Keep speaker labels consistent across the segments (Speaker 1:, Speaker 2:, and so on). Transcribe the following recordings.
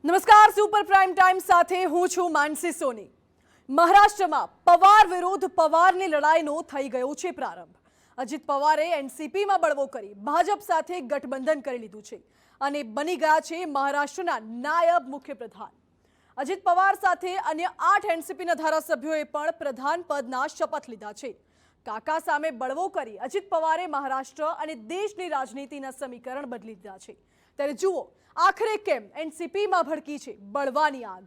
Speaker 1: નમસ્કાર, super prime time સાથે હું છું માનસી સોની। મહારાષ્ટ્રમાં પવાર વિરુદ્ધ પવારની લડાઈનો થઈ ગયો છે પ્રારંભ। અજીત પવારે એનસીપીમાં બળવો કરી ભાજપ સાથે ગઠબંધન કરી લીધું છે અને બની ગયા છે મહારાષ્ટ્રના નાયબ મુખ્યપ્રધાન। અજીત પવાર સાથે અન્ય 8 એનસીપીના ધારાસભ્યોએ પણ પ્રધાન પદના શપથ લીધા છે। કાકા સામે બળવો કરી અજીત પવારે મહારાષ્ટ્ર અને દેશની રાજનીતિના સમીકરણ બદલી દીધા છે। ત્યારે જુઓ આખરે કેમ એનસીપીમાં ભડકી છે બળવાની આગ।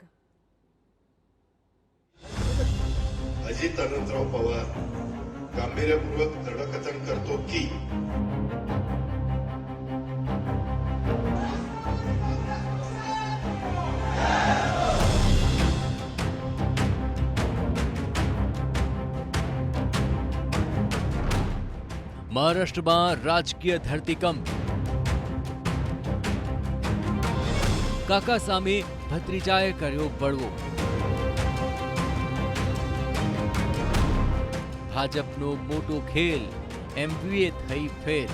Speaker 2: अजित अनंतराव पवार गांभीर्यपूर्वक धडकथन करतो की
Speaker 3: महाराष्ट्રમાં રાજકીય ધરતીકંપ। કાકા સામે ભત્રીજાએ કર્યો બળવો। ભાજપનો મોટો ખેલ, એમપીએ થઈ ફેર।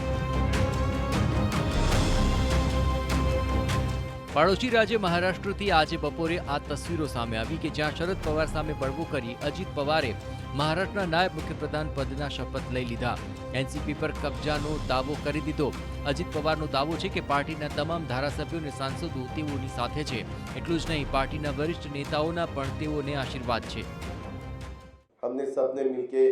Speaker 3: પડોશી રાજ્ય મહારાષ્ટ્રથી આજે બપોરે આ તસવીરો સામે આવી કે જ્યાં શરદ પવાર સામે બળવો કરી અજીત પવારે મહારાષ્ટ્રના નાયબ મુખ્યપ્રધાન પદના શપથ લઈ લીધા। એનસીપી પર કબજાનો દાવો કરી દીધો। અજીત પવારનો દાવો છે કે પાર્ટીના તમામ ધારાસભ્યો અને સાંસદો તેઓની સાથે છે। એટલું જ નહીં, પાર્ટીના વરિષ્ઠ નેતાઓના પણ તેઓને આશીર્વાદ છે।
Speaker 4: हमने सबने मिलके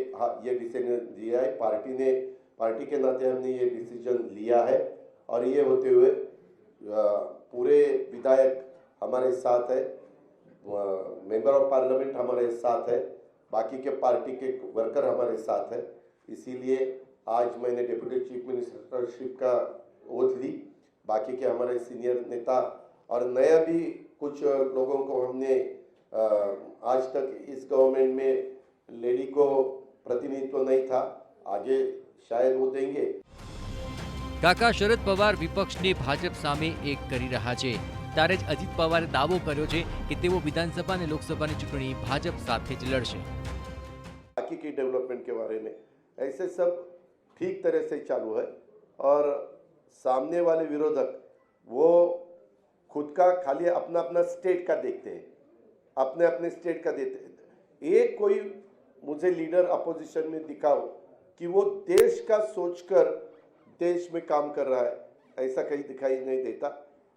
Speaker 4: ये डिसीजन लिया है। पार्टी के नाते हमने ये डिसीजन लिया है और ये होते हुए पूरे विधायक हमारे साथ है, मेंबर ऑफ पार्लियामेंट हमारे साथ है, बाकी के पार्टी के वर्कर हमारे साथ है। इसीलिए आज मैंने डिप्टी चीफ मिनिस्टरशिप का ओथ ली। बाकी के हमारे सीनियर नेता और नया भी कुछ लोगों को हमने आज तक इस गवर्नमेंट में लेडी को प्रतिनिधित्व नहीं था, आगे शायद वो देंगे।
Speaker 3: કાકા શરદ પવાર વિપક્ષને ભાજપ સામે એક કરી રહ્યા છે। ત્યારે જ અજીત પવારે દાવો કર્યો છે કે તેઓ વિધાનસભા અને લોકસભાની ચૂંટણી ભાજપ સાથે જ લડશે।
Speaker 4: बाकी की डेवलपमेंट के बारे में ऐसे सब ठीक तरह से चालू है और सामने वाले विरोधक वो खुद का खाली अपना अपना स्टेट का देखते हैं, अपने अपने स्टेट का देते हैं। एक कोई मुझे लीडर अपोजिशन में दिखाओ कि वो देश का सोचकर देश में काम कर रहा है, ऐसा कहीं दिखाई नहीं देता।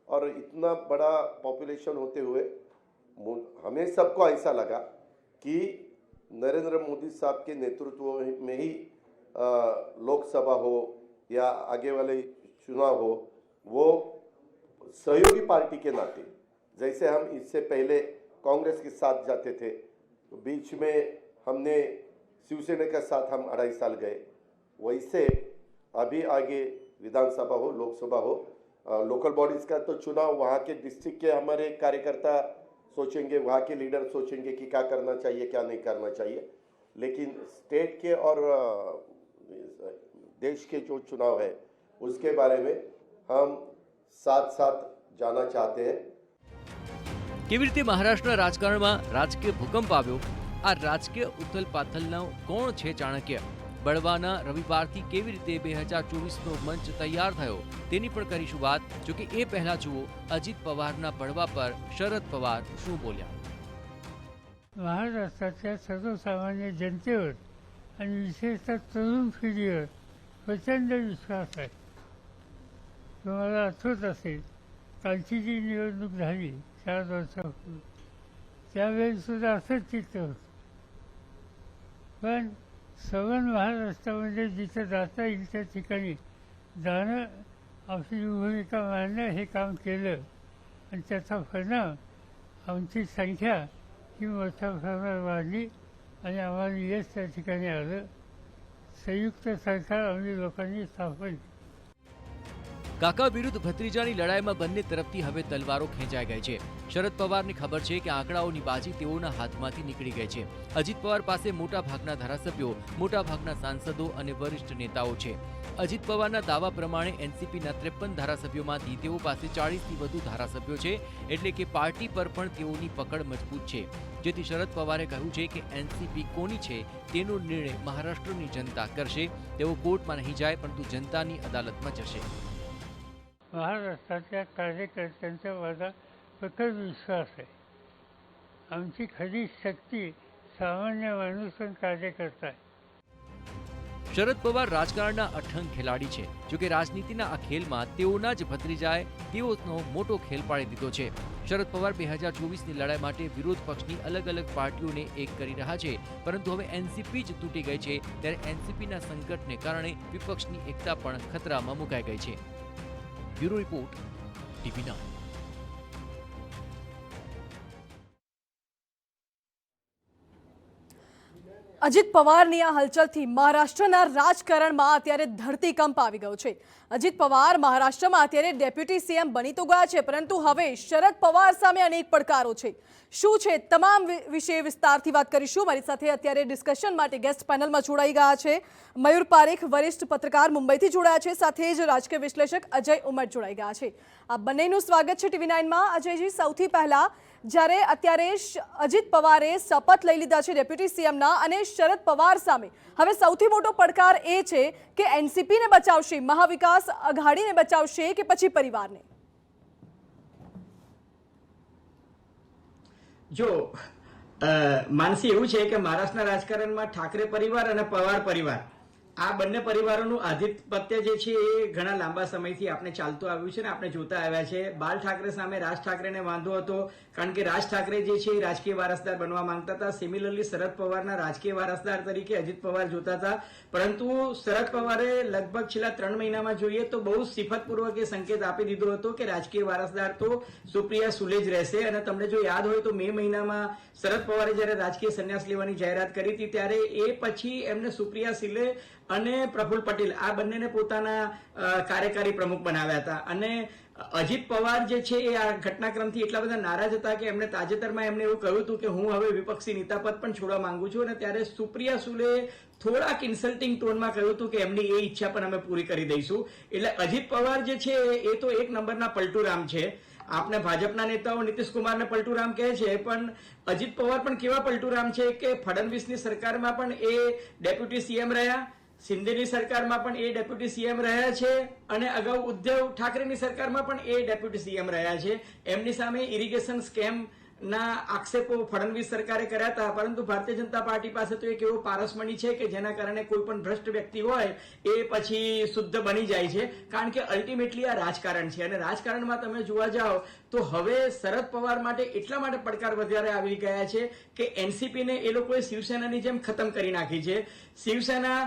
Speaker 4: और इतना बड़ा पॉपुलेशन होते हुए हमें सबको ऐसा लगा कि नरेंद्र मोदी साहब के नेतृत्व में ही लोकसभा हो या आगे वाले चुनाव हो, वो सहयोगी पार्टी के नाते, जैसे हम इससे पहले कांग्रेस के साथ जाते थे, बीच में हमने शिवसेना के साथ हम 2.5 साल गए, वैसे अभी आगे विधानसभा हो, लोकसभा हो, लोकल बॉडीज़ का तो चुनाव वहाँ के डिस्ट्रिक्ट के हमारे कार्यकर्ता सोचेंगे, वहाँ के लीडर सोचेंगे कि क्या करना चाहिए क्या नहीं करना चाहिए। लेकिन स्टेट के और देश के जो चुनाव है उसके बारे में हम साथ साथ जाना चाहते हैं।
Speaker 3: કેવી રીતે મહારાષ્ટ્રના રાજકારણમાં રાજકીય ભૂકંપ આવ્યો? આ રાજકીય ઉથલપાથલનો કોણ છે ચાણક્ય? બળવાના રવિવારથી કેવી રીતે 2024નો મંચ તૈયાર થયો તેની પણ કરીશું વાત। જોકે એ પહેલા જુઓ અજીત પવારના બળવા પર શરદ પવાર શું બોલ્યા।
Speaker 5: महाराष्ट्रातल्या सर्वसामान्य जनतेवर आणि विशेषतः तरुण पिढीवर प्रचंड विश्वास आहे। तुम्हाला आठवत असेल कालची जी निवडणूक झाली 4 वर्षापूर्वी, त्यावेळीसुद्धा असंच चित्र होतं। पण सवन महाराष्ट्रामध्ये जिथं जाता येईल त्या ठिकाणी जाणं, आपली भूमिका मांडणं हे काम केलं आणि त्याचा परिणाम आमची संख्या ही मोठ्या प्रमाणात वाढली आणि आम्हाला यश त्या ठिकाणी आलं। संयुक्त सरकार आम्ही लोकांनी स्थापन केलं।
Speaker 3: કાકા વિરુદ્ધ ભત્રીજાની લડાઈમાં બંને તરફથી હવે તલવારો ખેંચાઈ ગઈ છે। શરદ પવારને ખબર છે કે આંકડાઓની બાજી તેઓના હાથમાંથી નીકળી ગઈ છે। અજીત પવાર પાસે મોટા ભાગના ધારાસભ્યો, મોટા ભાગના સાંસદો અને વરિષ્ઠ નેતાઓ છે। અજીત પવારના દાવા પ્રમાણે એનસીપીના 53 ધારાસભ્યોમાંથી તેઓ પાસે 40થી વધુ ધારાસભ્યો છે, એટલે કે પાર્ટી પર પણ તેઓની પકડ મજબૂત છે। જેથી શરદ પવારે કહ્યું છે કે એનસીપી કોની છે તેનો નિર્ણય મહારાષ્ટ્રની જનતા કરશે। તેઓ કોર્ટમાં નહીં જાય પરંતુ जनताની અદાલતમાં જશે।
Speaker 5: महाराष्ट्रातल्या कार्यकर्त्यांच्या वर्गात प्रखर विश्वास आहे. आमची खरी शक्ती सामान्य माणूस कार्यकर्ता आहे.
Speaker 3: શરદ પવાર રાજકારણના અઠંગ ખેલાડી છે. જોકે રાજનીતિના આ ખેલમાં તેઓના જ ભત્રીજાએ તેઓનો મોટો ખેલ પાડી દીધો છે. શરદ પવાર 2024ની લડાઈ માટે વિરોધ પક્ષની અલગ અલગ પાર્ટીઓને એક કરી રહ્યા છે, પરંતુ હવે એનસીપી જ તૂટી ગઈ છે, ત્યારે એનસીપીના સંકટને કારણે વિપક્ષની એકતા પણ ખતરામાં મુકાઈ ગઈ છે. Bureau report, TV9.
Speaker 1: અજીત પવારની આ હલચલથી મહારાષ્ટ્રના રાજકારણમાં અત્યારે ધરતીકંપ આવી ગયો છે. અજીત પવાર મહારાષ્ટ્રમાં અત્યારે ડેપ્યુટી સીએમ બની તો ગયા છે, પરંતુ હવે શરદ પવાર સામે અનેક પડકારો છે. શું છે તમામ વિશે વિસ્તારથી વાત કરીશું. મારી સાથે અત્યારે ડિસ્કશન માટે ગેસ્ટ પેનલમાં જોડાઈ ગયા છે મયુર પારેખ, વરિષ્ઠ પત્રકાર, મુંબઈથી જોડાયા છે. સાથે જ રાજકીય વિશ્લેષક અજય ઉમટ જોડાઈ ગયા છે. આ બંનેનું સ્વાગત છે TV9માં. અજયજી, સૌથી પહેલા જ્યારે અત્યારે અજીત પવારે શપથ લઈ લીધા છે ડેપ્યુટી સીએમના, અને શરદ પવાર સામે હવે સૌથી મોટો પડકાર એ છે કે એનસીપીને બચાવશે, મહાવિકાસ અઘાડીને બચાવશે કે પછી પરિવારને?
Speaker 6: જો માનસી, એવું છે કે મહારાષ્ટ્રના રાજકારણમાં ઠાકરે પરિવાર અને પવાર પરિવાર આ બંને પરિવારોનું આધિપત્ય જે છે એ ઘણા લાંબા સમયથી આપણે ચાલતું આવ્યું છે ને આપણે જોતા આવ્યા છે. બાલ ઠાકરે સામે રાજ ઠાકરેને વાંધો હતો, કારણ કે રાજ ઠાકરે જે છે એ રાજકીય વારસદાર બનવા માંગતા હતા. સિમિલરલી શરદ પવારના રાજકીય વારસદાર તરીકે અજીત પવાર જોતા હતા, પરંતુ શરદ પવારે લગભગ છેલ્લા 3 મહિનામાં જોઈએ તો બહુ સિફતપૂર્વક એ સંકેત આપી દીધો હતો કે રાજકીય વારસદાર તો સુપ્રિયા સુલે જ રહેશે. અને તમને જો યાદ હોય તો મે મહિનામાં શરદ પવારે જ્યારે રાજકીય સંન્યાસ લેવાની જાહેરાત કરી હતી, ત્યારે એ પછી એમને સુપ્રિયા સુલે અને પ્રફુલ્લ પટેલ આ બંનેને પોતાના કાર્યકારી પ્રમુખ બનાવ્યા હતા. અને અજીત પવાર જે છે એ આ ઘટનાક્રમથી એટલા બધા નારાજ હતા કે એમણે તાજેતરમાં એમને એવું કહ્યું હતું કે હું હવે વિપક્ષી નેતા પદ પણ છોડવા માંગુ છું. અને ત્યારે સુપ્રિયા સુલે થોડાક ઇન્સલ્ટિંગ ટોનમાં કહ્યું હતું કે એમની એ ઈચ્છા પણ અમે પૂરી કરી દઈશું. એટલે અજીત પવાર જે છે એ તો એક નંબરના પલટુરામ છે. આપને ભાજપના નેતાઓ નીતિશ કુમારને પલટુરામ કહે છે, પણ અજીત પવાર પણ કેવા પલટુરામ છે કે ફડણવીસની સરકારમાં પણ એ ડેપ્યુટી સીએમ રહ્યા, શિંદેની સરકારમાં પણ એ ડેપ્યુટી સીએમ રહ્યા છે, અને અગાઉ ઉદ્ધવ ઠાકરેની સરકારમાં પણ એ ડેપ્યુટી સીએમ રહ્યા છે. એમની સામે ઇરિગેશન સ્કેમ ના આક્ષેપો ફડણવીસ સરકારે કર્યા હતા, પરંતુ ભારતીય જનતા પાર્ટી પાસે તો એક એવો પારસમણી છે કે જેના કારણે કોઈ પણ ભ્રષ્ટ વ્યક્તિ હોય એ પછી શુદ્ધ બની જાય છે, કારણ કે અલ્ટિમેટલી આ રાજકારણ છે. અને રાજકારણમાં તમે જોવા જાઓ તો હવે શરદ પવાર માટે એટલા માટે પડકાર વધારે આવી ગયા છે કે એનસીપીને એ લોકોએ શિવસેનાની જેમ ખતમ કરી નાખી છે. શિવસેના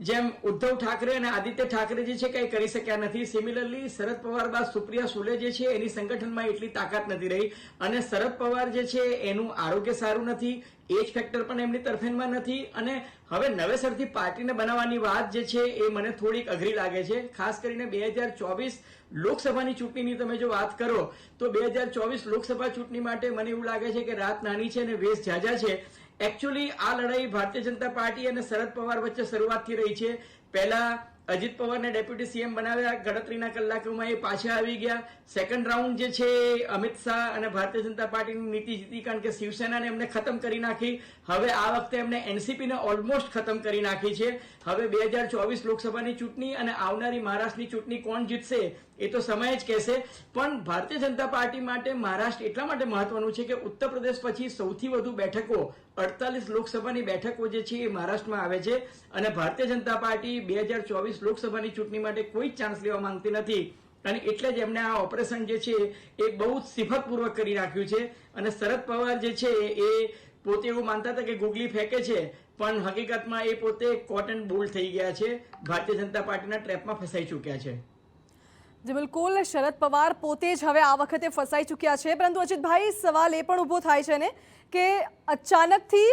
Speaker 6: જેમ ઉદ્ધવ ઠાકરે અને આદિત્ય ઠાકરે જે છે કંઈ કરી શક્યા નથી. સિમિલરલી શરદ પવાર બાદ સુપ્રિયા સુલે જે છે એની સંગઠનમાં એટલી તાકાત નથી રહી, અને શરદ પવાર જે છે એનું આરોગ્ય સારું નથી, એજ ફેક્ટર પણ એમની તરફેણમાં નથી. અને હવે નવેસરથી પાર્ટીને બનાવવાની વાત જે છે એ મને થોડીક અઘરી લાગે છે. ખાસ કરીને 2024 લોકસભાની ચૂંટણીની તમે જો વાત કરો તો 2024 લોકસભા ચૂંટણી માટે મને એવું લાગે છે કે રાત નાની છે અને વેશ ઝાઝા છે. એકચ્યુઅલી આ લડાઈ ભારતીય જનતા પાર્ટી અને શરદ પવાર વચ્ચે શરૂઆતથી રહી છે. પહેલા અજીત પવારને ડેપ્યુટી સીએમ બનાવ્યા, ગણતરીના કલાકોમાં એ પાછા આવી ગયા. સેકન્ડ રાઉન્ડ જે છે અમિત શાહ અને ભારતીય જનતા પાર્ટીની નીતિ જીતી, કારણ કે શિવસેનાને એમને ખતમ કરી નાખી. હવે આ વખતે એમને એનસીપીને ઓલમોસ્ટ ખતમ કરી નાખી છે. હવે 2024 લોકસભાની ચૂંટણી અને આવનારી મહારાષ્ટ્રની ચૂંટણી કોણ જીતશે એ તો સમય જ કહેશે. પણ ભારતીય જનતા પાર્ટી માટે મહારાષ્ટ્ર એટલા માટે મહત્વનું છે કે ઉત્તર પ્રદેશ પછી સૌથી વધુ બેઠકો 48 લોકસભાની બેઠકો જે છે એ મહારાષ્ટ્રમાં આવે છે, અને ભારતીય જનતા પાર્ટી 2024 લોકસભાની ચૂંટણી માટે કોઈ જ ચાન્સ લેવા માંગતી નથી. અને એટલે જ એમને આ ઓપરેશન જે છે એ બહુ જ સિફતપૂર્વક કરી નાખ્યું છે. અને શરદ પવાર જે છે એ પોતે એવું માનતા હતા કે ગુગલી ફેંકે છે, પણ હકીકતમાં એ પોતે કોટ એન્ડ બોલ્ડ થઈ ગયા છે, ભારતીય જનતા પાર્ટીના ટ્રેપમાં ફસાઈ ચૂક્યા છે.
Speaker 1: જી બિલકુલ, શરદ પવાર પોતે જ હવે આ વખતે ફસાઈ ચૂક્યા છે. પરંતુ અજીતભાઈ, સવાલ એ પણ ઊભો થાય છે ને કે અચાનકથી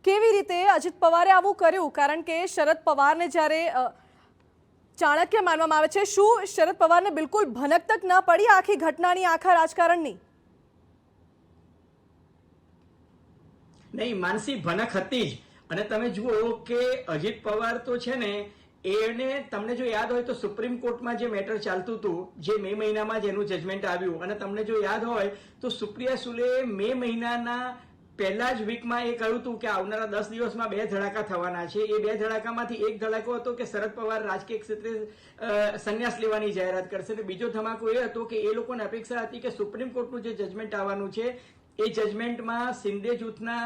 Speaker 1: કેવી રીતે અજીત પવારે આવું કર્યું? કારણ કે શરદ પવારને જ્યારે ચાણક્ય માનવામાં આવે છે, શું શરદ પવારને બિલકુલ ભનક તક ન પડી આખી ઘટનાની, આખા રાજકારણની?
Speaker 6: નહીં માનસી, ભનક હતી જ. અને તમે જુઓ કે અજીત પવાર તો છે ને એને તમને જો યાદ હોય તો સુપ્રીમ કોર્ટમાં જે મેટર ચાલતું હતું, જે મે મહિનામાં જ એનું જજમેન્ટ આવ્યું, અને તમને જો યાદ હોય તો સુપ્રિયા સુલે મે મહિનાના પહેલા જ વીકમાં એ કહ્યું હતું કે આવનારા 10 દિવસમાં 2 ધડાકા થવાના છે. એ 2 ધડાકામાંથી એક ધડાકો હતો કે શરદ પવાર રાજકીય ક્ષેત્રે સંન્યાસ લેવાની જાહેરાત કરશે, અને બીજો ધમાકો એ હતો કે એ લોકોને અપેક્ષા હતી કે સુપ્રીમ કોર્ટનું જે જજમેન્ટ આવવાનું છે એ જજમેન્ટમાં શિંદે જૂથના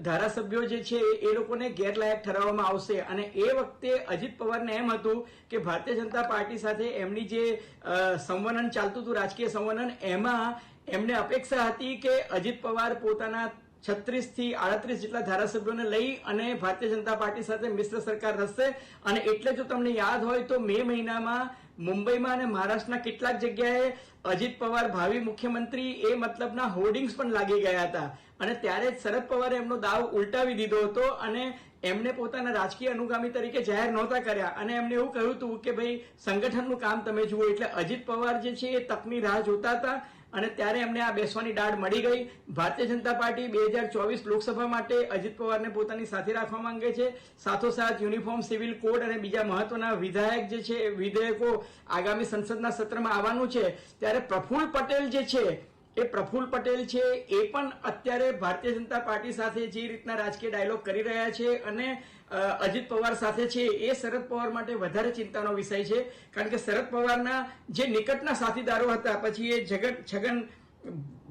Speaker 6: ધારાસભ્યો જે છે એ લોકોને ગેરલાયક ઠરાવવામાં આવશે. અને એ વખતે અજીત પવારને એમ હતું કે ભારતીય જનતા પાર્ટી સાથે એમની જે સંવનન ચાલતું હતું, રાજકીય સંવનન, એમાં એમને અપેક્ષા હતી કે અજીત પવાર પોતાના 36 થી 38 જેટલા ધારાસભ્યોને લઈ અને ભારતીય જનતા પાર્ટી સાથે મિશ્ર સરકાર રચશે. અને એટલે જો તમને યાદ હોય તો મે મહિનામાં મુંબઈમાં અને મહારાષ્ટ્રના કેટલાક જગ્યાએ અજીત પવાર ભાવિ મુખ્યમંત્રી એ મતલબના હોર્ડિંગ્સ પણ લાગી ગયા હતા. અને ત્યારે જ શરદ પવારે એમનો દાવ ઉલટાવી દીધો હતો અને એમને પોતાના રાજકીય અનુગામી તરીકે જાહેર નહોતા કર્યા. અને એમને એવું કહ્યું હતું કે ભાઈ સંગઠનનું કામ તમે જુઓ. એટલે અજીત પવાર જે છે એ તકની રાહ જોતા હતા અને ત્યારે એમને આ બેસવાની દાડ મળી ગઈ. ભારતીય જનતા પાર્ટી 2024 લોકસભા માટે અજીત પવારને પોતાની સાથે રાખવા માંગે છે. સાથોસાથ યુનિફોર્મ સિવિલ કોડ અને બીજા મહત્વના વિધાયક જે છે વિધેયકો આગામી સંસદના સત્રમાં આવવાનું છે. ત્યારે પ્રફુલ્લ પટેલ જે છે એ પણ અત્યારે ભારતીય જનતા પાર્ટી સાથે જે રીતના રાજકીય ડાયલોગ કરી રહ્યા છે અને અજીત પવાર સાથે છે એ શરદ પવાર માટે વધારે ચિંતાનો વિષય છે. કારણ કે શરદ પવારના જે નિકટના સાથીદારો હતા, પછી એ છગન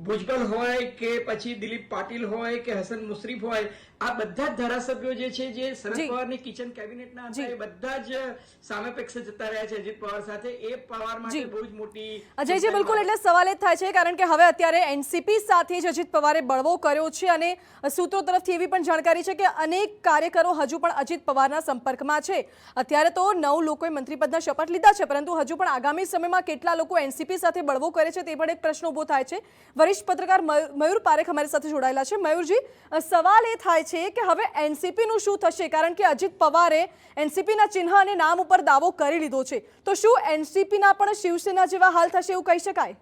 Speaker 6: ભુજબલ હોય કે પછી દિલીપ પાટીલ હોય કે હસન મુશરીફ હોય, આ બધા જ ધારાસભ્યો જે છે જે શરદ પવારની કિચન કેબિનેટના હતા, એ બધા જ સામેપેક્ષે જતા રહ્યા છે અજીત પવાર સાથે. એ પવાર માટે બહુ જ મોટી
Speaker 1: અજયજી, બિલકુલ. એટલે સવાલ એ જ થાય છે કારણ કે હવે અત્યારે એનસીપી સાથે જ અજીત પવારે બળવો કર્યો છે અને સૂત્રો તરફથી એવી પણ જાણકારી છે કે અનેક કાર્યકરો હજુ પણ અજીત પવારના સંપર્કમાં છે. અત્યારે તો 9 લોકોએ મંત્રીપદના શપથ લીધા છે, પરંતુ હજુ પણ આગામી સમયમાં કેટલા લોકો એનસીપી સાથે બળવો કરે છે તે પણ એક પ્રશ્ન ઉભો થાય છે. વરિષ્ઠ પત્રકાર મયુર પારેખ અમારી સાથે જોડાયેલા છે. મયુરજી, સવાલ એ થાય છે કે હવે એનસીપીનું શું થશે? કારણ કે અજીત પવારે એનસીપીના ચિહ્ન અને નામ ઉપર દાવો કરી લીધો છે, તો શું એનસીપીના પણ શિવસેના જેવા હાલ થશે એવું કહી શકાય?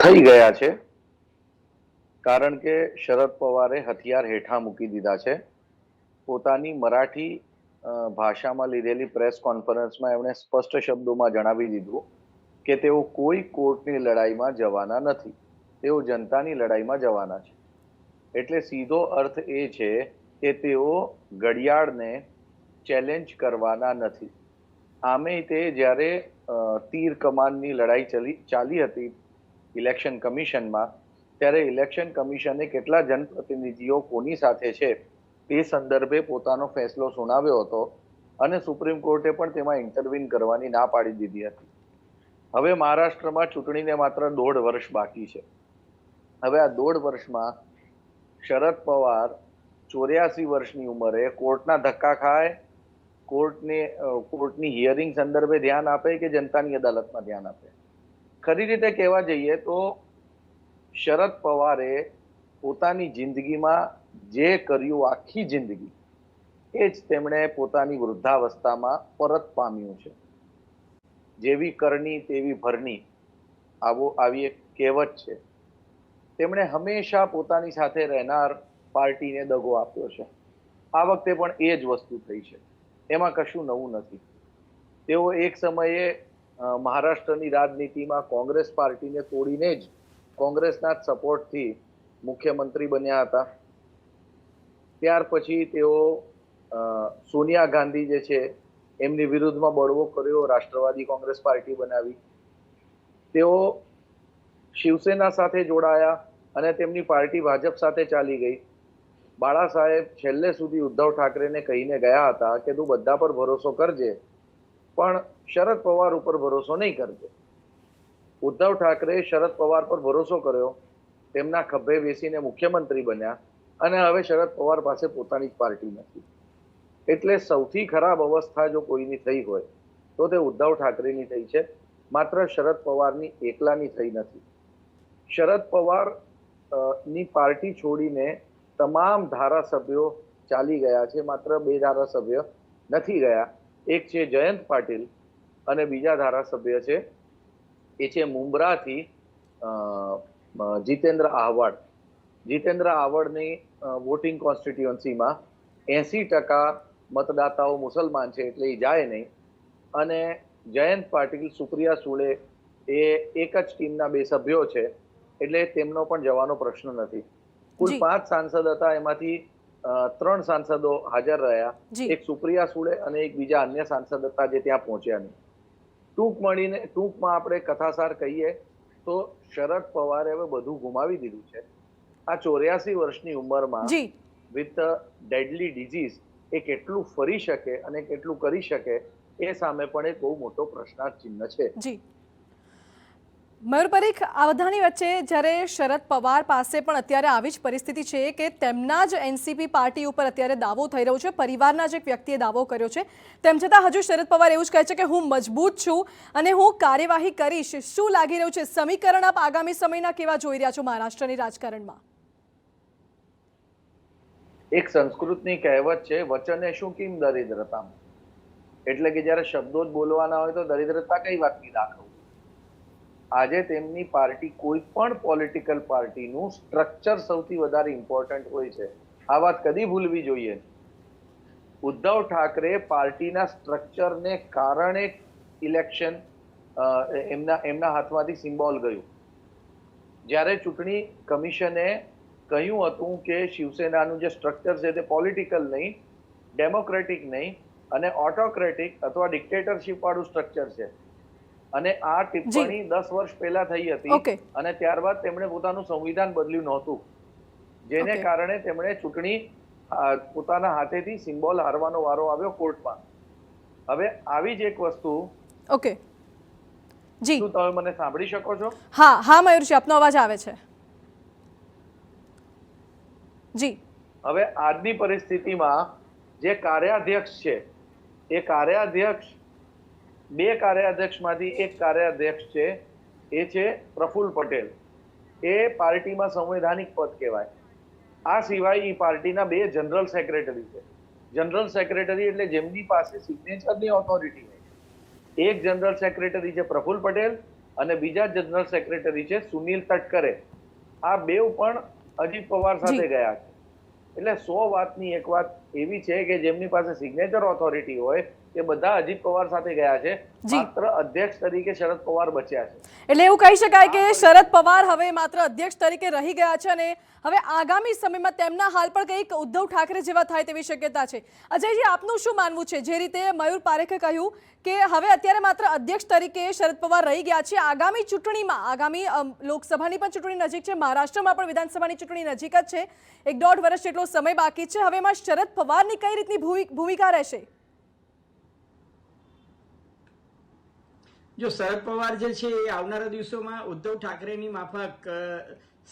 Speaker 7: થઈ ગયા છે, કારણ કે શરદ પવારે હથિયાર હેઠા મૂકી દીધા છે. પોતાની મરાઠી ભાષામાં લીધેલી પ્રેસ કોન્ફરન્સમાં એમણે સ્પષ્ટ શબ્દોમાં જણાવી દીધું કે તેઓ કોઈ કોર્ટની લડાઈમાં જવાના નથી, તેઓ જનતાની લડાઈમાં જવાના છે. એટલે સીધો અર્થ એ છે કે તેઓ ઘડિયાળને ચેલેન્જ કરવાના નથી. આમે તે જ્યારે તીર કમાનની લડાઈ ચાલી હતી ઇલેક્શન કમિશનમાં, ત્યારે ઇલેક્શન કમિશને કેટલા જનપ્રતિનિધિઓ કોની સાથે છે તે સંદર્ભે પોતાનો ફેસલો સુનાવ્યો હતો અને સુપ્રીમ કોર્ટે પણ તેમાં ઇન્ટરવીન કરવાની ના પાડી દીધી હતી. હવે મહારાષ્ટ્રમાં ચૂંટણીને માત્ર 1.5 વર્ષ બાકી છે. હવે આ 1.5 વર્ષમાં શરદ પવાર 84 વર્ષની ઉંમરે કોર્ટના ધક્કા ખાય, કોર્ટની હિયરિંગ સંદર્ભે ધ્યાન આપે કે જનતાની અદાલતમાં ધ્યાન આપે? ખરી રીતે કહેવા જઈએ તો શરદ પવારે પોતાની જિંદગીમાં જે કર્યું આખી જિંદગી, એ જ તેમણે પોતાની વૃદ્ધાવસ્થામાં પરત પામ્યું છે. જેવી કરણી તેવી ભરણી, આવી એક કહેવત છે. તેમણે હંમેશા પોતાની સાથે રહેનાર પાર્ટીને દગો આપ્યો છે. આ વખતે પણ એ જ વસ્તુ થઈ છે, એમાં કશું નવું નથી. તેઓ એક સમયે મહારાષ્ટ્રની રાજનીતિમાં કોંગ્રેસ પાર્ટીને તોડીને જ કોંગ્રેસના જ સપોર્ટથી મુખ્યમંત્રી બન્યા હતા. ત્યાર પછી તેઓ સોનિયા ગાંધી જે છે એમની વિરુદ્ધમાં બળવો કર્યો, રાષ્ટ્રવાદી કોંગ્રેસ પાર્ટી બનાવી. તેઓ શિવસેના સાથે જોડાયા અને તેમની પાર્ટી ભાજપ સાથે ચાલી ગઈ. બાળા સાહેબ છેલ્લે સુધી ઉદ્ધવ ઠાકરેને કહીને ગયા હતા કે તું બધા પર ભરોસો કરજે, પણ શરદ પવાર ઉપર ભરોસો નહીં કરજે. ઉદ્ધવ ઠાકરે શરદ પવાર પર ભરોસો કર્યો, તેમના ખભે બેસીને મુખ્યમંત્રી બન્યા અને હવે શરદ પવાર પાસે પોતાની જ પાર્ટી નથી. એટલે સૌથી ખરાબ અવસ્થા જો કોઈની થઈ હોય તો તે ઉદ્ધવ ઠાકરેની થઈ છે, માત્ર શરદ પવારની એકલાની થઈ નથી. શરદ પવાર ની પાર્ટી છોડીને તમામ ધારાસભ્યો ચાલી ગયા છે, માત્ર 2 ધારાસભ્ય નથી ગયા. એક છે જયંત પાટીલ અને બીજા ધારાસભ્ય છે એ છે મુંબ્રાથી જીતેન્દ્ર આહવાડ. જીતેન્દ્ર આહવાડની વોટિંગ કોન્સ્ટિટ્યુઅન્સીમાં 80% મતદાતાઓ મુસલમાન છે, એટલે એ જાય નહીં. અને જયંત પાટીલ, સુપ્રિયા સુળે એ એક જ ટીમના 2 સભ્યો છે, એટલે તેમનો પણ જવાનો પ્રશ્ન નથી. કુલ
Speaker 1: જી.
Speaker 7: 5 સાંસદ હતા, એમાંથી 3 સાંસદો હાજર રહ્યા,
Speaker 1: જી.
Speaker 7: એક સુપ્રિયા સુળે અને એક બીજા અન્ય સાંસદ હતા જે ત્યાં પહોંચ્યા નહીં. ટૂંકમાં આપણે કથાસાર કહીએ તો શરદ પવારે હવે બધું ગુમાવી દીધું છે. આ 84 વર્ષની ઉંમરમાં
Speaker 1: જી
Speaker 7: વિથ ડેડલી ડિઝીઝ એ કેટલું ફરી શકે અને કેટલું કરી શકે એ સામે પણ એક બહુ મોટો પ્રશ્નાર્થ ચિહ્ન છે.
Speaker 1: જી મયુર પરીખ, આ બધાની વચ્ચે જ્યારે શરદ પવાર પાસે પણ અત્યારે આવી જ પરિસ્થિતિ છે કે તેમના જ એનસીપી પાર્ટી ઉપર અત્યારે દાવો થઈ રહ્યો છે, પરિવારના જ એક વ્યક્તિએ દાવો કર્યો છે, તેમ છતાં હજુ શરદ પવાર એવું જ કહે છે કે હું મજબૂત છું અને હું કાર્યવાહી કરીશ. શું લાગી રહ્યું છે? સમીકરણ આપ આગામી સમયના કેવા જોઈ રહ્યા છો મહારાષ્ટ્રની રાજકારણમાં?
Speaker 7: એક સંસ્કૃતની કહેવત છે, વચને શું કિમ દરિદ્રતા, એટલે કે જ્યારે શબ્દો જ બોલવાના હોય તો દરિદ્રતા કઈ વાતની દાખવું. આજે તેમની પાર્ટી, કોઈ પણ પોલિટિકલ પાર્ટીનું સ્ટ્રક્ચર સૌથી વધારે ઇમ્પોર્ટન્ટ હોય છે. આ વાત કદી ભૂલવી જોઈએ. ઉદ્ધવ ઠાકરે પાર્ટીના સ્ટ્રક્ચરને કારણે ઇલેક્શન એમના હાથમાંથી સિમ્બોલ ગયું. જ્યારે ચૂંટણી કમિશને કહ્યું હતું કે શિવસેનાનું જે સ્ટ્રક્ચર છે તે પોલિટિકલ નહીં, ડેમોક્રેટિક નહીં અને ઓટોક્રેટિક અથવા ડિક્ટેટરશિપ વાળું સ્ટ્રક્ચર છે, અને આ ટિપ્પણી 10 વર્ષ પહેલા થઈ હતી અને ત્યારબાદ તેમણે પોતાનું સંવિધાન બદલ્યું નહોતું, જેને કારણે તેમણે ચૂંટણી પોતાના હાથેથી સિમ્બોલ હારવાનો વારો આવ્યો કોર્ટમાં. હવે આવી જ એક વસ્તુ,
Speaker 1: જી
Speaker 7: શું તમે મને સાંભળી શકો છો?
Speaker 1: હા મયુરજી, આપનો અવાજ આવે છે. જી
Speaker 7: હવે આજની પરિસ્થિતિમાં જે કાર્યાધ્યક્ષ છે એ કાર્યાધ્યક્ષ, 2 કાર્યાધ્યક્ષમાંથી એક કાર્યાધ્યક્ષ છે એ છે પ્રફુલ્લ પટેલ. એ પાર્ટીમાં સંવૈધાનિક પદ કહેવાય. આ સિવાય એ પાર્ટીના 2 જનરલ સેક્રેટરી છે. જનરલ સેક્રેટરી એટલે જેમની પાસે સિગ્નેચરની ઓથોરિટી હોય. એક જનરલ સેક્રેટરી છે પ્રફુલ્લ પટેલ અને બીજા જનરલ સેક્રેટરી છે સુનિલ તટકરે. આ બેઉ પણ અજીત પવાર સાથે ગયા છે. એટલે 100 વાતની એક વાત એવી છે કે જેમની પાસે સિગ્નેચર ઓથોરિટી હોય એ બધા અજીત પવાર સાથે ગયા છે. માત્ર અધ્યક્ષ તરીકે શરદ પવાર બચ્યા છે.
Speaker 1: એટલે એવું કહી શકાય કે શરદ પવાર હવે માત્ર અધ્યક્ષ તરીકે રહી ગયા છે અને હવે આગામી સમયમાં તેમના હાલ પણ કંઈક ઉદ્ધવ ઠાકરે જેવા થાય તેવી શક્યતા છે. અજયજી, આપનું શું માનવું છે? જે રીતે મયુર પારેખે કહ્યું કે હવે અત્યારે માત્ર અધ્યક્ષ તરીકે શરદ પવાર રહી ગયા છે, આગામી ચૂંટણીમાં, આગામી લોકસભાની પણ ચૂંટણી નજીક છે, મહારાષ્ટ્રમાં પણ વિધાનસભાની ચૂંટણી નજીક જ છે, 1.5 વર્ષ જેટલો સમય બાકી છે, હવે એમાં શરદ પવારની કઈ રીતની ભૂમિકા રહેશે?
Speaker 6: જો શરદ પવાર જે છે એ આવનારા દિવસોમાં ઉદ્ધવ ઠાકરેની માફક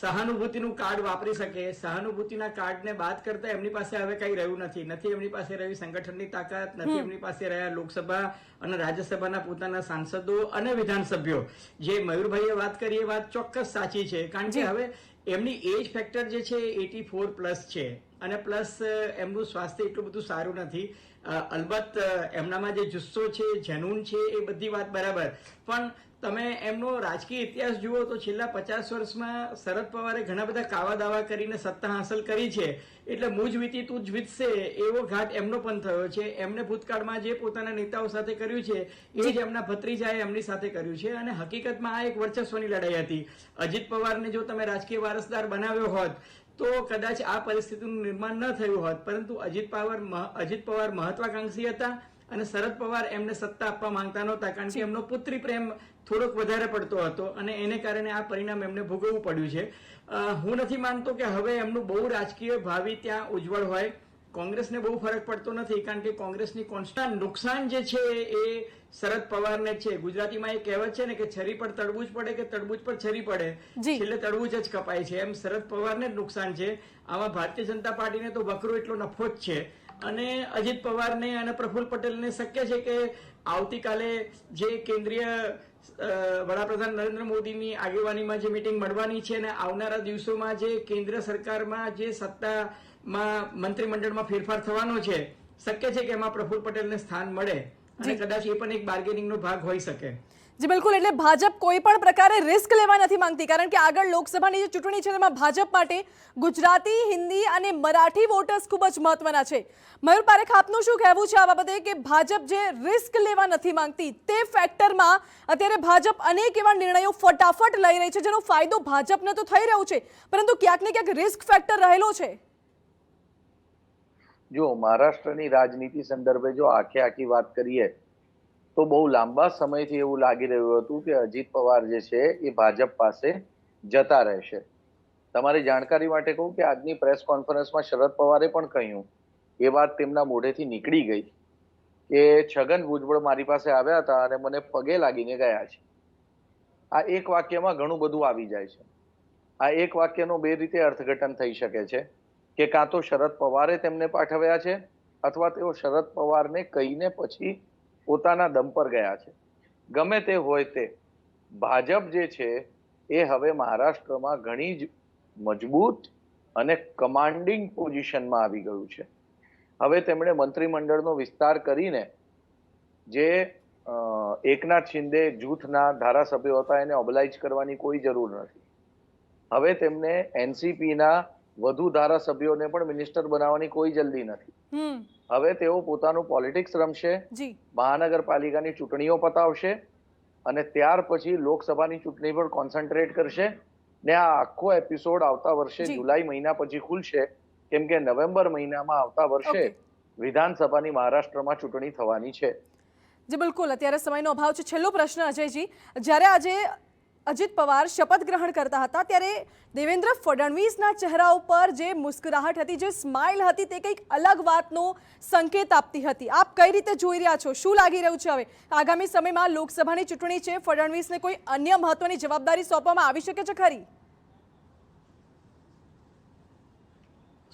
Speaker 6: સહાનુભૂતિનું કાર્ડ વાપરી શકે. સહાનુભૂતિના કાર્ડને બાદ કરતા એમની પાસે હવે કઈ રહ્યું નથી. એમની પાસે રહી સંગઠનની તાકાત, નથી એમની પાસે રહ્યા લોકસભા અને રાજ્યસભાના પોતાના સાંસદો અને વિધાનસભ્યો. જે મયુરભાઈએ વાત કરી એ વાત ચોક્કસ સાચી છે, કારણ કે હવે એમની એજ ફેક્ટર જે છે 84+ છે અને પ્લસ એમનું સ્વાસ્થ્ય એટલું બધું સારું નથી. અલબત્ત એમનામાં જે જુસ્સો છે, જનૂન છે, એ બધી વાત બરાબર, પણ તમે એમનો રાજકીય ઇતિહાસ જુઓ તો છેલ્લા 50 વર્ષમાં શરદ પવારે ઘણા બધા કાવા દાવા કરીને સત્તા હાંસલ કરી છે. એટલે મુજ વીતી તું જ વીતશે એવો ઘાટ એમનો પણ થયો છે. એમને ભૂતકાળમાં જે પોતાના નેતાઓ સાથે કર્યું છે એ જ એમના ભત્રીજાએ એમની સાથે કર્યું છે અને હકીકતમાં આ એક વર્ચસ્વની લડાઈ હતી. અજીત પવારને જો તમે રાજકીય વારસદાર બનાવ્યો હોત તો કદાચ આ પરિસ્થિતિનું નિર્માણ ન થયું હોત, પરંતુ અજીત પવાર મહત્વાકાંક્ષી હતા અને શરદ પવાર એમને સત્તા આપવા માંગતા નહોતા, કારણ કે એમનો પુત્રી પ્રેમ થોડોક વધારે પડતો હતો અને એને કારણે આ પરિણામ એમને ભોગવવું પડ્યું છે. હું નથી માનતો કે હવે એમનું બહુ રાજકીય ભાવિ ત્યાં ઉજ્જવળ હોય. કોંગ્રેસને બહુ ફરક પડતો નથી, કારણ કે કોંગ્રેસની કોન્સ્ટન્ટ નુકસાન જે છે એ શરદ પવારને છે. ગુજરાતીમાં એ કહેવત છે ને કે છરી પર તડબૂચ પડે કે તડબૂચ પર છરી પડે, છેલ્લે તડબૂચ જ કપાય છે. એમ શરદ પવારને જ નુકસાન છે. આમાં ભારતીય જનતા પાર્ટીને તો વકરો એટલો નફો જ છે અને અજીત પવારને અને પ્રફુલ્લ પટેલને શક્ય છે કે આવતીકાલે જે કેન્દ્રીય વડાપ્રધાન નરેન્દ્ર મોદીની આગેવાનીમાં જે મીટિંગ મળવાની છે અને આવનારા દિવસોમાં જે કેન્દ્ર સરકારમાં જે સત્તામાં મંત્રીમંડળમાં ફેરફાર થવાનો છે, શક્ય છે કે એમાં પ્રફુલ્લ પટેલને સ્થાન મળે અને કદાચ એ પણ એક બાર્ગેનિંગનો ભાગ હોઈ શકે.
Speaker 1: જી બિલકુલ, એટલે ભાજપ કોઈ પણ પ્રકારે રિસ્ક લેવા નથી માંગતી, કારણ કે આગળ લોકસભાની જે ચૂંટણી છે તેમાં ભાજપ માટે ગુજરાતી, હિન્દી અને મરાઠી વોટર્સ ખૂબ જ મહત્વના છે. મયુર પારેખ, આપનું શું કહેવું છે આ બાબતે કે ભાજપ જે રિસ્ક લેવા નથી માંગતી તે ફેક્ટરમાં અત્યારે ભાજપ અનેક એવા નિર્ણયો ફટાફટ લઈ રહી છે જેનો ફાયદો ભાજપને તો થઈ રહ્યો છે, પરંતુ ક્યાંક ને ક્યાંક રિસ્ક ફેક્ટર રહેલો છે.
Speaker 7: જો મહારાષ્ટ્રની રાજનીતિ સંદર્ભે જો આખી વાત કરીએ તો બહુ લાંબા સમયથી એવું લાગી રહ્યું હતું કે અજીત પવાર જે છે એ ભાજપ પાસે જતા રહેશે. તમારી જાણકારી માટે કહું કે આજની પ્રેસ કોન્ફરન્સમાં શરદ પવારે પણ કહ્યું, એ વાત તેમના મોઢેથી નીકળી ગઈ કે છગન ભુજબળ મારી પાસે આવ્યા હતા અને મને પગે લાગીને ગયા છે. આ એક વાક્યમાં ઘણું બધું આવી જાય છે. આ એક વાક્યનો બે રીતે અર્થઘટન થઈ શકે છે કે કાં તો શરદ પવારે તેમને પાઠવ્યા છે અથવા તેઓ શરદ પવારને કહીને પછી પોતાના દમ પર ગયા છે. ગમે તે હોય તે, ભાજપ જે છે એ હવે મહારાષ્ટ્રમાં ઘણી જ મજબૂત અને કમાન્ડિંગ પોઝિશનમાં આવી ગયું છે. હવે તેમણે મંત્રીમંડળનો વિસ્તાર કરીને જે એકનાથ શિંદે જૂથના ધારાસભ્યો હતા એને ઓબલાઇઝ કરવાની કોઈ જરૂર નથી. હવે તેમને એનસીપીના વધુ ધારાસભ્યોને પણ મિનિસ્ટર બનાવવાની કોઈ જલ્દી નથી. હવે તેઓ પોતાનું પોલિટિક્સ રમશે, મહાનગરપાલિકાની ચૂંટણીઓ પતાવશે અને ત્યાર પછી લોકસભાની ચૂંટણી પર કોન્સન્ટ્રેટ કરશે ને આ આખો એપિસોડ આવતા વર્ષે જુલાઈ મહિના પછી ખુલશે, કેમ કે નવેમ્બર મહિનામાં આવતા વર્ષે વિધાનસભાની મહારાષ્ટ્રમાં ચૂંટણી થવાની છે.
Speaker 1: જી બિલકુલ, અત્યારે સમયનો અભાવ છે. છેલ્લો પ્રશ્ન અજયજી, જ્યારે આજે અજીત પવાર શપથ ગ્રહણ કરતા હતા ત્યારે દેવેન્દ્ર ફડણવીસના ચહેરા ઉપર જે મુસ્કરાહટ હતી, જે સ્માઇલ હતી, તે કંઈક અલગ વાતનો સંકેત આપતી હતી. આપ કઈ રીતે જોઈ રહ્યા છો? શું લાગી રહ્યું છે હવે આગામી સમયમાં લોકસભાની ચૂંટણી છે, ફડણવીસને કોઈ અન્ય મહત્વની જવાબદારી સોંપવામાં આવી શકે છે ખરી?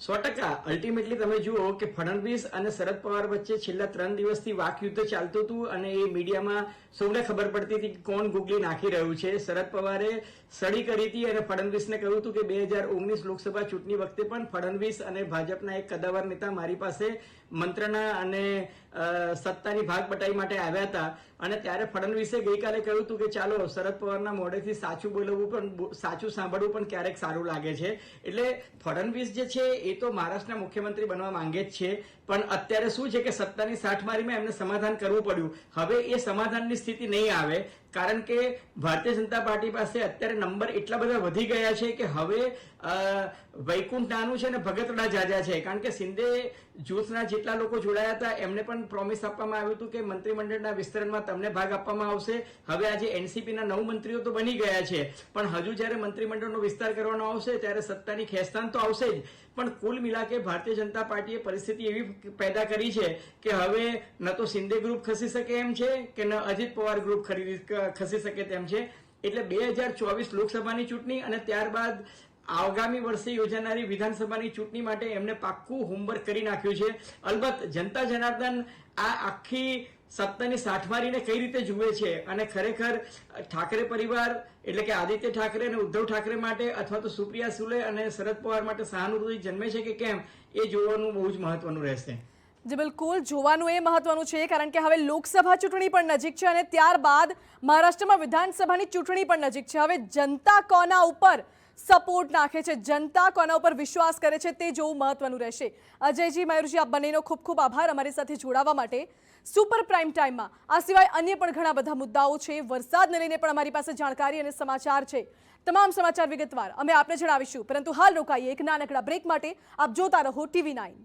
Speaker 6: 100% અલ્ટિમેટલી તમે જુઓ કે ફડણવીસ અને શરદ પવાર વચ્ચે છેલ્લા 3 દિવસથી વાકયુદ્ધ ચાલતું હતું અને એ મીડિયામાં સૌને ખબર પડતી હતી કે કોણ ગુગલી નાખી રહ્યું છે. શરદ પવારે સડી કરી હતી અને ફડણવીસને કહ્યું હતું કે 2019 લોકસભા ચૂંટણી વખતે પણ ફડણવીસ અને ભાજપના એક કદાવર નેતા મારી પાસે મંત્રણા અને સત્તાની ભાગ બટાઈ માટે આવ્યા હતા અને ત્યારે ફડણવીસે ગઈકાલે કહ્યું હતું કે ચાલો શરદ પવારના મોઢેથી સાચું બોલવું પણ, સાચું સાંભળવું પણ ક્યારેક સારું લાગે છે. એટલે ફડણવીસ જે છે એ તો મહારાષ્ટ્રના મુખ્યમંત્રી બનવા માંગે જ છે, પણ અત્યારે શું છે કે સત્તાની સાઠમારીમાં એમને સમાધાન કરવું પડ્યું. હવે એ સમાધાનની સ્થિતિ નહીં આવે, કારણ કે ભારતીય જનતા પાર્ટી પાસે અત્યારે નંબર એટલા બધા વધી ગયા છે કે હવે વૈકુંઠ નાનું છે ને ભગતડા જાજા છે. કારણ કે શિંદે જૂથના જેટલા લોકો જોડાયા હતા એમને પણ પ્રોમિસ આપવામાં આવ્યું હતું કે મંત્રીમંડળના વિસ્તરણમાં તમને ભાગ આપવામાં આવશે. હવે આજે એનસીપીના 9 મંત્રીઓ તો બની ગયા છે, પણ હજુ જ્યારે મંત્રીમંડળનો વિસ્તાર કરવાનો આવશે ત્યારે સત્તાની ખેંચતાણ તો આવશે જ. પણ કુલ મિલાકે ભારતીય જનતા પાર્ટીએ પરિસ્થિતિ એવી પેદા કરી છે કે હવે ન તો શિંદે ગ્રુપ ખસી શકે એમ છે કે ન અજીત પવાર ગ્રુપ ખસી શકે તેમ છે. એટલે 2024 લોકસભાની ચૂંટણી અને ત્યારબાદ આગામી વર્ષે યોજાનારી વિધાનસભાની ચૂંટણી માટે એમને પાક્કું હોમવર્ક કરી નાખ્યું છે. અલબત્ત જનતા જનાર્દન આ આખી સત્તાની સાઠમારીને કઈ રીતે જુએ છે અને ખરેખર ઠાકરે પરિવાર એટલે કે આદિત્ય ઠાકરે અને ઉદ્ધવ ઠાકરે માટે અથવા તો સુપ્રિયા સુલે અને શરદ પવાર માટે સહાનુભૂતિ જન્મે છે કે કેમ, એ જોવાનું બહુ જ મહત્વનું રહેશે.
Speaker 1: જી બિલકુલ, જોવાનું એ મહત્વનું છે, કારણ કે હવે લોકસભા ચૂંટણી પણ નજીક છે અને ત્યારબાદ મહારાષ્ટ્રમાં વિધાનસભાની ચૂંટણી પણ નજીક છે. હવે જનતા કોના ઉપર સપોર્ટ નાખે છે, જનતા કોના ઉપર વિશ્વાસ કરે છે, તે જોવું મહત્વનું રહેશે. અજયજી, મયુરજી, આપ બંનેનો ખૂબ ખૂબ આભાર અમારી સાથે જોડાવા માટે. સુપર પ્રાઇમ ટાઈમમાં આ સિવાય અન્ય પણ ઘણા બધા મુદ્દાઓ છે, વરસાદને લઈને પણ અમારી પાસે જાણકારી અને સમાચાર છે. તમામ સમાચાર વિગતવાર અમે આપને જણાવીશું, પરંતુ હાલ રોકાઈએ એક નાનકડા બ્રેક માટે. આપ જોતા રહો TV9.